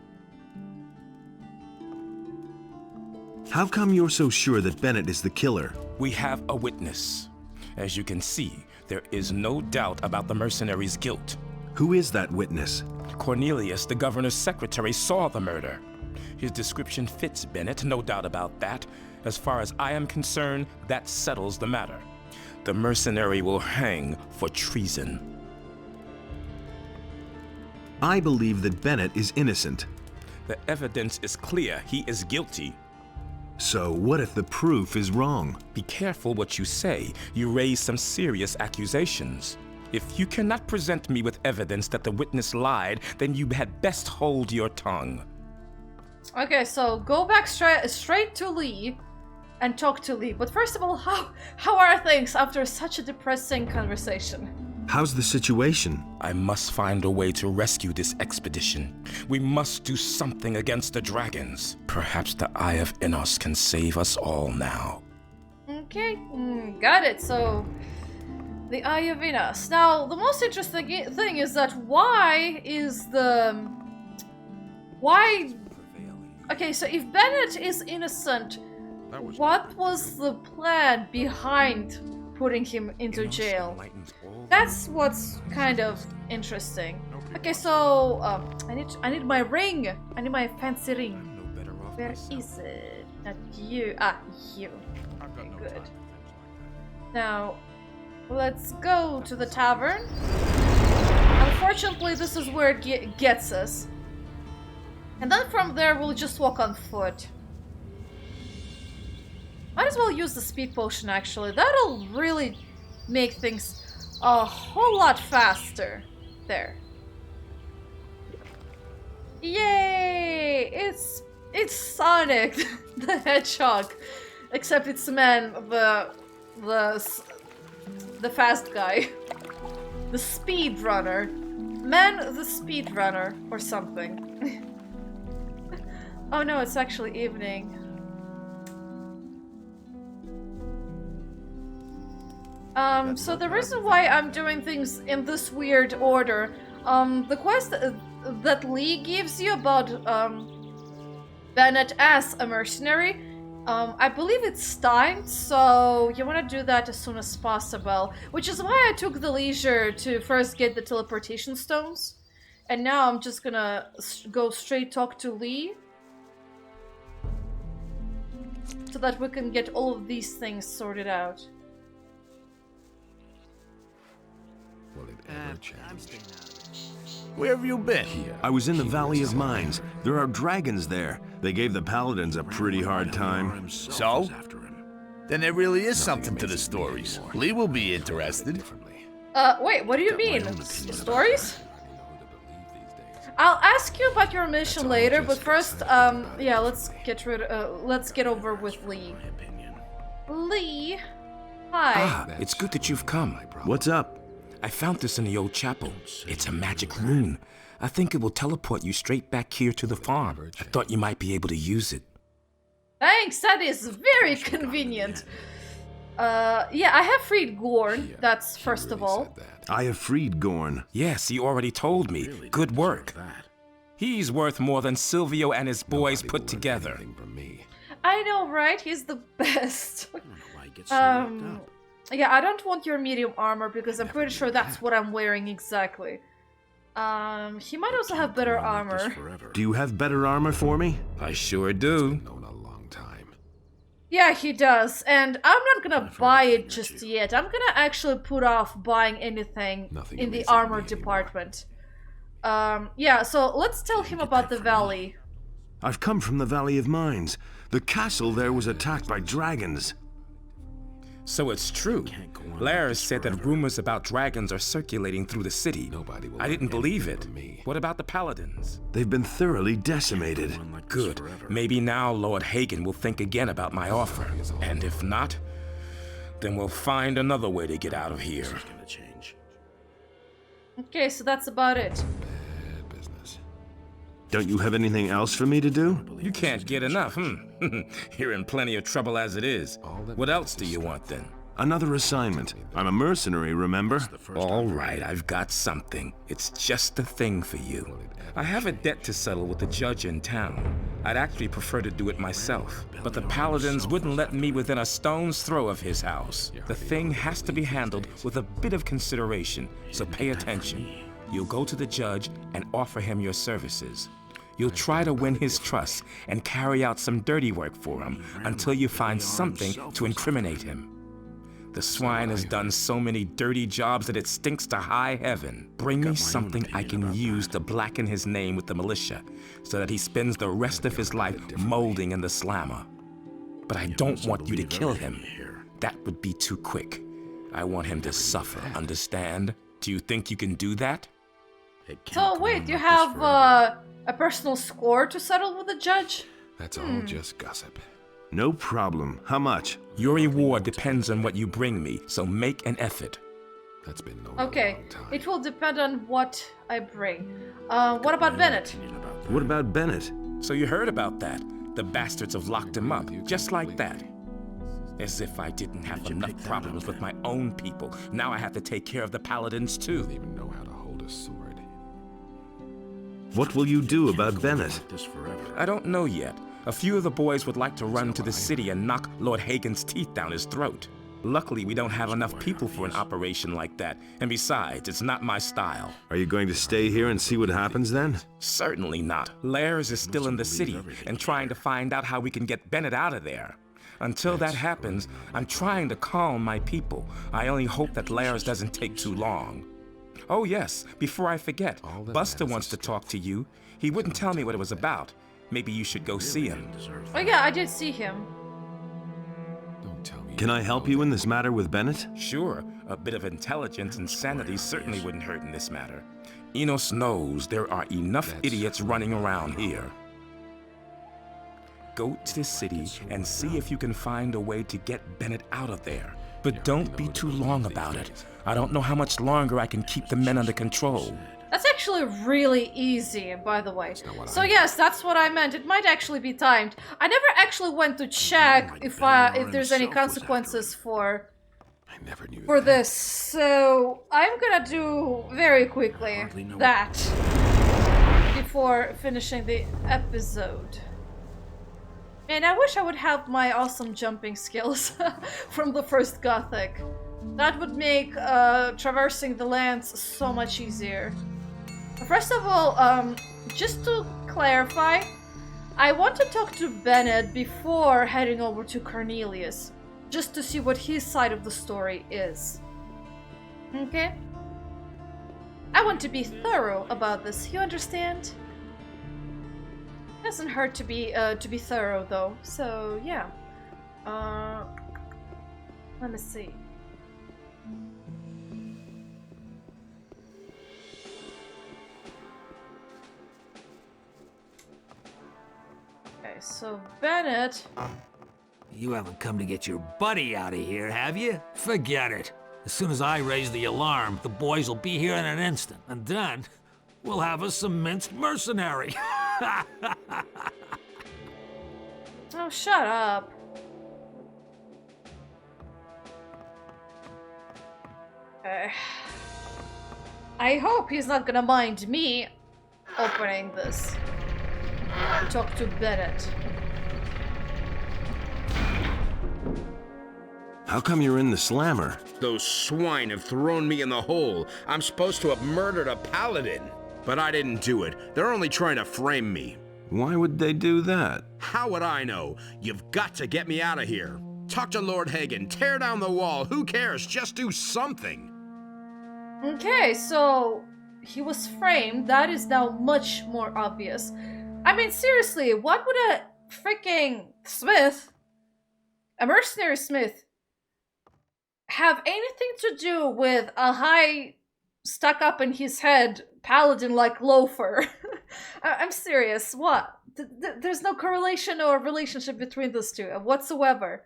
How come you're so sure that Bennett is the killer? We have a witness. As you can see, there is no doubt about the mercenary's guilt. Who is that witness? Cornelius, the governor's secretary, saw the murder. His description fits Bennett, no doubt about that. As far as I am concerned, that settles the matter. The mercenary will hang for treason. I believe that Bennett is innocent. The evidence is clear. He is guilty. So what if the proof is wrong? Be careful what you say. You raise some serious accusations. If you cannot present me with evidence that the witness lied, then you had best hold your tongue. Okay, so go back straight to Lee and talk to Lee. But first of all, how are things after such a depressing conversation? How's the situation? I must find a way to rescue this expedition. We must do something against the dragons. Perhaps the Eye of Innos can save us all now. Okay, got it. So, the Eye of Innos. Now, the most interesting thing is that why... Okay, so if Bennett is innocent, what was the plan behind putting him into jail? That's what's kind of interesting. Okay, so I need my ring. I need my fancy ring. Where is it? Not you. Ah, you. Okay, good. Now, let's go to the tavern. Unfortunately, this is where it gets us. And then from there, we'll just walk on foot. Might as well use the speed potion, actually. That'll really make things a whole lot faster. There. Yay! It's Sonic the Hedgehog, except it's man, the fast guy. The speedrunner. Man the speedrunner or something. Oh no, it's actually evening. So the reason why I'm doing things in this weird order, the quest that Lee gives you about Bennett as a mercenary, I believe it's timed, so you want to do that as soon as possible, which is why I took the leisure to first get the teleportation stones, and now I'm just gonna go straight talk to Lee, so that we can get all of these things sorted out. Will it ever change? Where have you been? I was in the Valley of Mines. There are dragons there. They gave the Paladins a pretty hard time. So? Then there really is something to the stories. Lee will be interested. Wait, what do you mean? Stories? I'll ask you about your mission later, but first, yeah, let's get over with Lee. Lee, hi. Ah, it's good that you've come. What's up? I found this in the old chapel. It's a magic rune. I think it will teleport you straight back here to the farm. I thought you might be able to use it. Thanks, that is very convenient. Yeah, I have freed Gorn, that's first of all. I have freed Gorn. Yes, you already told me. Good work. He's worth more than Silvio and his boys put together. I know, right? He's the best. Yeah, I don't want your medium armor because I'm pretty sure that's what I'm wearing exactly. He might also have better armor. Do you have better armor for me? I sure do. Yeah, he does, and I'm not gonna buy it just yet. I'm gonna actually put off buying anything in the armor department. Yeah, so let's tell him about the valley. I've come from the Valley of Mines. The castle there was attacked by dragons. So it's true. Blair said that rumors about dragons are circulating through the city. I didn't believe it. What about the Paladins? They've been thoroughly decimated. Good. Maybe now Lord Hagen will think again about my offer. And if not, then we'll find another way to get out of here. Okay, so that's about it. Don't you have anything else for me to do? You can't get enough, You're in plenty of trouble as it is. What else do you want then? Another assignment. I'm a mercenary, remember? All right, I've got something. It's just the thing for you. I have a debt to settle with the judge in town. I'd actually prefer to do it myself, but the Paladins wouldn't let me within a stone's throw of his house. The thing has to be handled with a bit of consideration, so pay attention. You'll go to the judge and offer him your services. You'll try to win his trust and carry out some dirty work for him until you find something to incriminate him. The swine has done so many dirty jobs that it stinks to high heaven. Bring me something I can use to blacken his name with the militia so that he spends the rest of his life molding in the slammer. But I don't want you to kill him. That would be too quick. I want him to suffer, understand? Do you think you can do that? So wait, you have a personal score to settle with the judge? That's all just gossip. No problem. How much? Your reward depends on what you bring me, so make an effort. That's been okay, it will depend on what I bring. What about Bennett? What about Bennett? So you heard about that. The bastards have locked him up, just like that. As if I didn't have enough problems with my own people. Now I have to take care of the Paladins too. Doesn't even know how to hold a sword. What will you do about Bennett? I don't know yet. A few of the boys would like to run to the city and knock Lord Hagen's teeth down his throat. Luckily, we don't have enough people for an operation like that, and besides, it's not my style. Are you going to stay here and see what happens then? Certainly not. Lairs is still in the city and trying to find out how we can get Bennett out of there. Until that happens, I'm trying to calm my people. I only hope that Lairs doesn't take too long. Oh yes, before I forget, Buster wants to talk to you. He wouldn't tell me what it was about. Maybe you should go see him. Oh yeah, I did see him. Can I help you in this matter with Bennett? Sure. A bit of intelligence and sanity certainly wouldn't hurt in this matter. Innos knows there are enough idiots running around here. Go to the city and see if you can find a way to get Bennett out of there. But don't be too long about it. I don't know how much longer I can keep the men under control. That's actually really easy, by the way. So yes, that's what I meant. It might actually be timed. I never actually went to check if there's any consequences for this. So I'm gonna do very quickly that before finishing the episode. And I wish I would have my awesome jumping skills from the first Gothic. That would make traversing the lands so much easier. First of all, just to clarify, I want to talk to Bennett before heading over to Cornelius, just to see what his side of the story is. Okay? I want to be thorough about this, you understand? Doesn't hurt to be thorough though, so yeah. Let me see. Okay, so Bennett. You haven't come to get your buddy out of here, have you? Forget it. As soon as I raise the alarm, the boys will be here in an instant, and then we'll have us some minced mercenary. Oh, shut up. I hope he's not gonna mind me opening this. Talk to Bennett. How come you're in the slammer? Those swine have thrown me in the hole. I'm supposed to have murdered a paladin. But I didn't do it. They're only trying to frame me. Why would they do that? How would I know? You've got to get me out of here. Talk to Lord Hagen. Tear down the wall. Who cares? Just do something. Okay, so he was framed. That is now much more obvious. I mean, seriously, what would a freaking smith, a mercenary smith, have anything to do with a high stuck up in his head paladin like loafer? I'm serious. What? There's no correlation or relationship between those two whatsoever.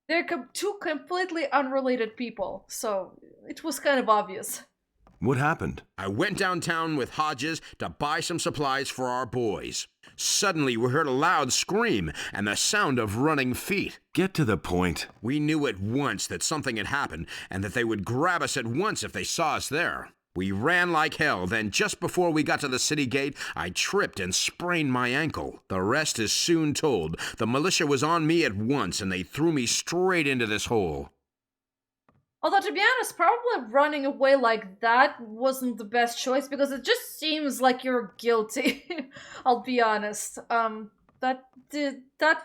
They're two completely unrelated people, so it was kind of obvious. What happened? I went downtown with Hodges to buy some supplies for our boys. Suddenly we heard a loud scream and the sound of running feet. Get to the point. We knew at once that something had happened and that they would grab us at once if they saw us there. We ran like hell, then just before we got to the city gate, I tripped and sprained my ankle. The rest is soon told. The militia was on me at once and they threw me straight into this hole. Although, to be honest, probably running away like that wasn't the best choice because it just seems like you're guilty. I'll be honest. That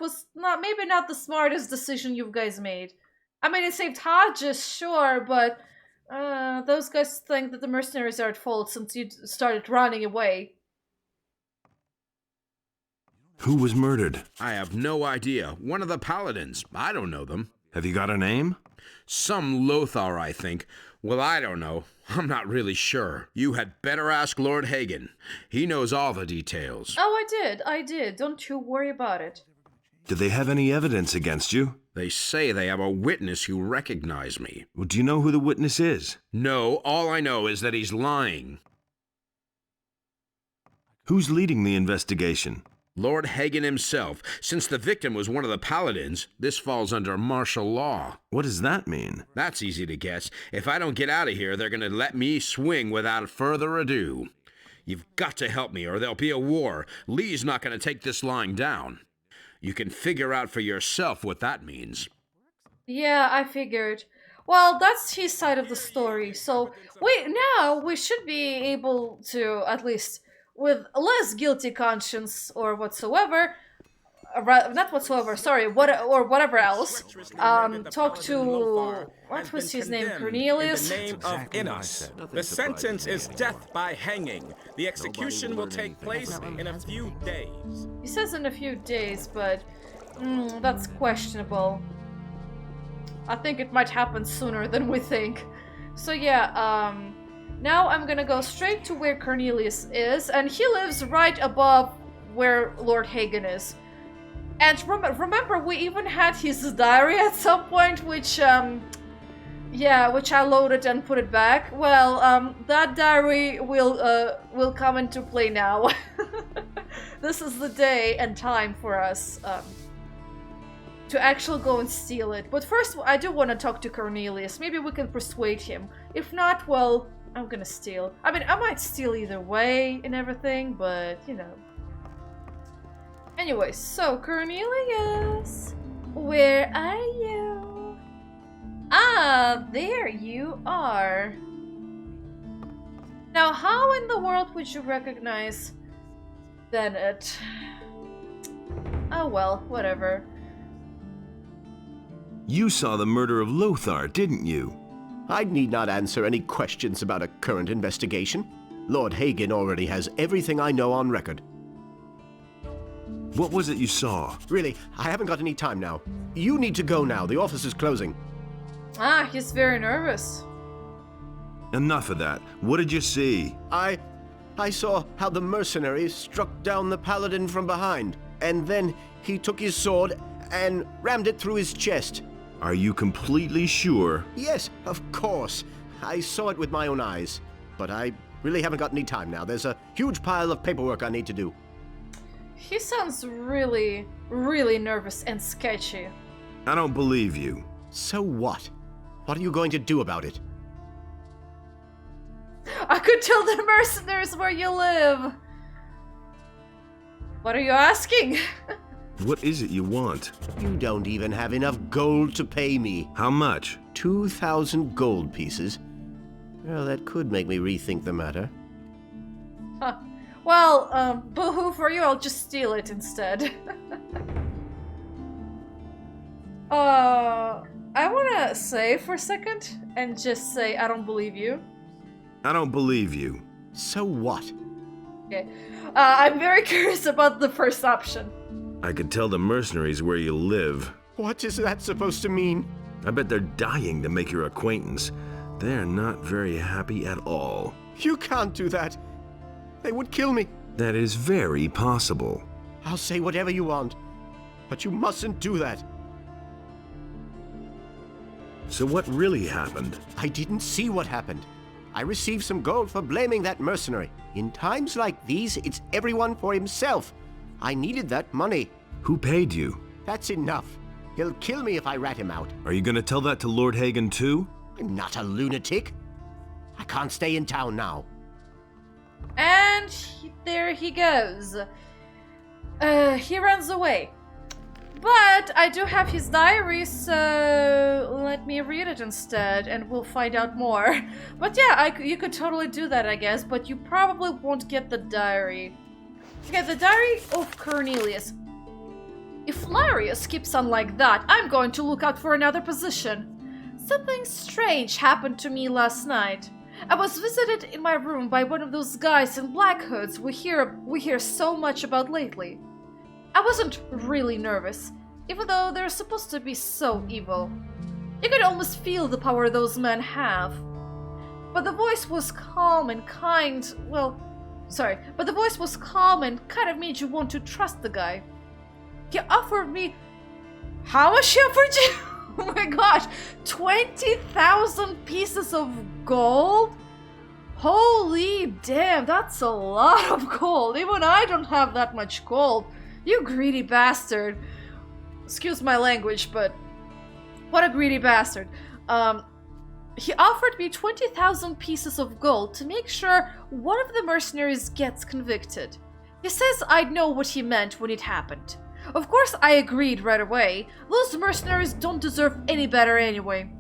was maybe not the smartest decision you guys made. I mean, it saved Hodges, sure, but those guys think that the mercenaries are at fault since you started running away. Who was murdered? I have no idea. One of the paladins. I don't know them. Have you got a name? Some Lothar, I think. Well, I don't know. I'm not really sure. You had better ask Lord Hagen. He knows all the details. Oh, I did. Don't you worry about it. Do they have any evidence against you? They say they have a witness who recognized me. Well, do you know who the witness is? No, all I know is that he's lying. Who's leading the investigation? Lord Hagen himself. Since the victim was one of the paladins, this falls under martial law. What does that mean? That's easy to guess. If I don't get out of here, they're going to let me swing without further ado. You've got to help me or there'll be a war. Lee's not going to take this lying down. You can figure out for yourself what that means. Yeah, I figured. Well, that's his side of the story, so we should be able to, at least with a less guilty conscience or whatsoever, not whatsoever, sorry, whatever else, talk to, what was his name, Cornelius? In the name of Innos. The sentence is death by hanging. The execution will take place in a few days. He says in a few days, but that's questionable. I think it might happen sooner than we think. So yeah, now I'm gonna go straight to where Cornelius is, and he lives right above where Lord Hagen is. And remember, we even had his diary at some point, which which I loaded and put it back. Well, that diary will come into play now. This is the day and time for us to actually go and steal it. But first, I do want to talk to Cornelius. Maybe we can persuade him. If not, well, I'm gonna steal. I mean, I might steal either way and everything, but, you know. Anyway, so Cornelius, where are you? Ah, there you are. Now, how in the world would you recognize Bennett? Oh well, whatever. You saw the murder of Lothar, didn't you? I need not answer any questions about a current investigation. Lord Hagen already has everything I know on record. What was it you saw? Really, I haven't got any time now. You need to go now. The office is closing. Ah, he's very nervous. Enough of that. What did you see? I saw how the mercenaries struck down the paladin from behind, and then he took his sword and rammed it through his chest. Are you completely sure? Yes, of course. I saw it with my own eyes. But I really haven't got any time now. There's a huge pile of paperwork I need to do. He sounds really, really nervous and sketchy. I don't believe you. So what? What are you going to do about it? I could tell the mercenaries where you live. What are you asking? What is it you want? You don't even have enough gold to pay me. How much? 2,000 gold pieces. Well, that could make me rethink the matter. Huh. Well, boo-hoo for you, I'll just steal it instead. I wanna say for a second and just say I don't believe you. I don't believe you. So what? Okay. I'm very curious about the first option. I could tell the mercenaries where you live. What is that supposed to mean? I bet they're dying to make your acquaintance. They're not very happy at all. You can't do that. They would kill me. That is very possible. I'll say whatever you want, but you mustn't do that. So what really happened? I didn't see what happened. I received some gold for blaming that mercenary. In times like these, it's everyone for himself. I needed that money. Who paid you? That's enough. He'll kill me if I rat him out. Are you going to tell that to Lord Hagen too? I'm not a lunatic. I can't stay in town now. And there he goes. He runs away. But I do have his diary, so let me read it instead and we'll find out more. But yeah, you could totally do that, I guess, but you probably won't get the diary. Okay, the diary of Cornelius. If Larius keeps on like that, I'm going to look out for another position. Something strange happened to me last night. I was visited in my room by one of those guys in black hoods we hear so much about lately. I wasn't really nervous, even though they're supposed to be so evil. You could almost feel the power those men have. But the voice was calm and kind, but the voice was calm and kind of made you want to trust the guy. He offered me... How much he offered you? Oh my gosh, 20,000 pieces of gold? Holy damn, that's a lot of gold. Even I don't have that much gold. You greedy bastard. Excuse my language, but what a greedy bastard. He offered me 20,000 pieces of gold to make sure one of the mercenaries gets convicted. He says I'd know what he meant when it happened. Of course, I agreed right away. Those mercenaries don't deserve any better anyway.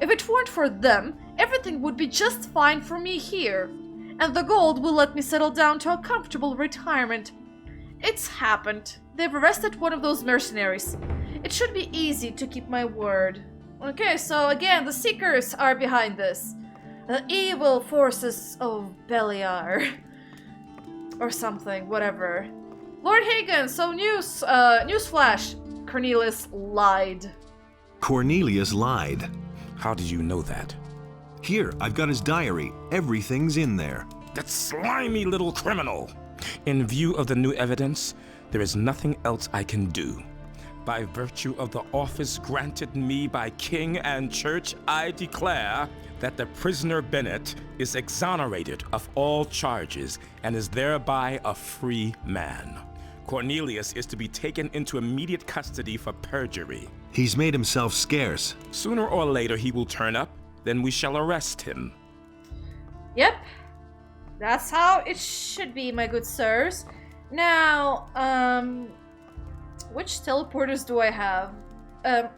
If it weren't for them, everything would be just fine for me here. And the gold will let me settle down to a comfortable retirement. It's happened. They've arrested one of those mercenaries. It should be easy to keep my word. Okay, so again, the Seekers are behind this. The evil forces of Beliar. Or something, whatever. Lord Hagen, so newsflash. Cornelius lied. Cornelius lied. How did you know that? Here, I've got his diary. Everything's in there. That slimy little criminal! In view of the new evidence, there is nothing else I can do. By virtue of the office granted me by king and church, I declare that the prisoner Bennett is exonerated of all charges and is thereby a free man. Cornelius is to be taken into immediate custody for perjury. He's made himself scarce. Sooner or later he will turn up, then we shall arrest him. Yep. That's how it should be, my good sirs. Now, which teleporters do I have?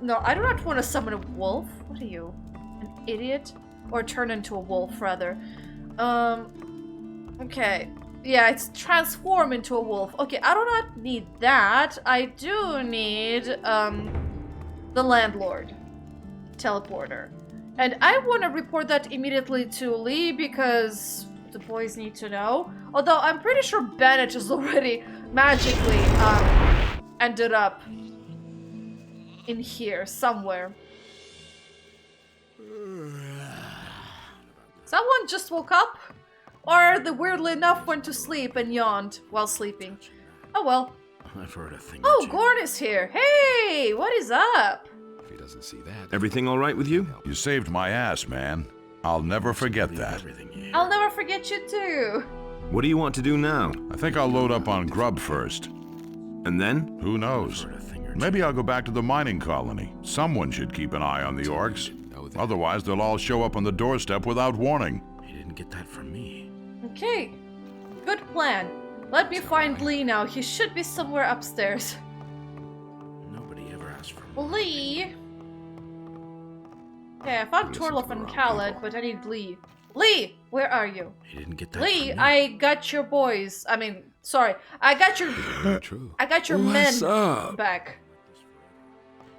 No, I do not want to summon a wolf. What are you? An idiot? Or turn into a wolf, rather. Okay. Yeah, it's transform into a wolf. Okay, I do not need that. I do need, the landlord teleporter. And I want to report that immediately to Lee because the boys need to know. Although I'm pretty sure Bennett has already magically, ended up in here somewhere. Someone just woke up? Or they weirdly enough went to sleep and yawned while sleeping. Oh well. I've heard a thing. Oh, Gorn is here. Hey, what is up? If he doesn't see that. Everything all right with you? You saved my ass, man. I'll never forget that. I'll never forget you too. What do you want to do now? I think I'll load up on grub first. And then? Who knows? Maybe I'll go back to the mining colony. Someone should keep an eye on the orcs. Otherwise, they'll all show up on the doorstep without warning. He didn't get that from me. Okay. Good plan. Let me find Lee now. He should be somewhere upstairs. Nobody ever asked for me. Lee! Okay, I found Torloff and Khaled, but I need Lee. Lee! Where are you? He didn't get that Lee, from me. I got your boys. I mean, sorry. I got your... I got your What's men up? back.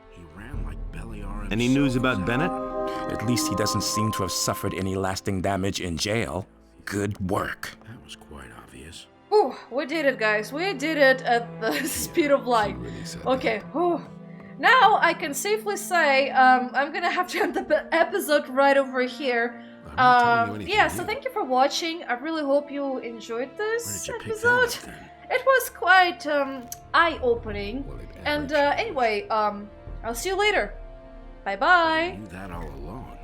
He ran like Beliar. Any news about Bennett? At least he doesn't seem to have suffered any lasting damage in jail. Good work. That was quite obvious. Ooh, we did it, guys. We did it at the speed of light. Okay, whew. Now I can safely say I'm gonna have to end the episode right over here. Yeah, so thank you for watching. I really hope you enjoyed this episode. It was quite eye-opening. And anyway, I'll see you later. Bye-bye. I knew that all along.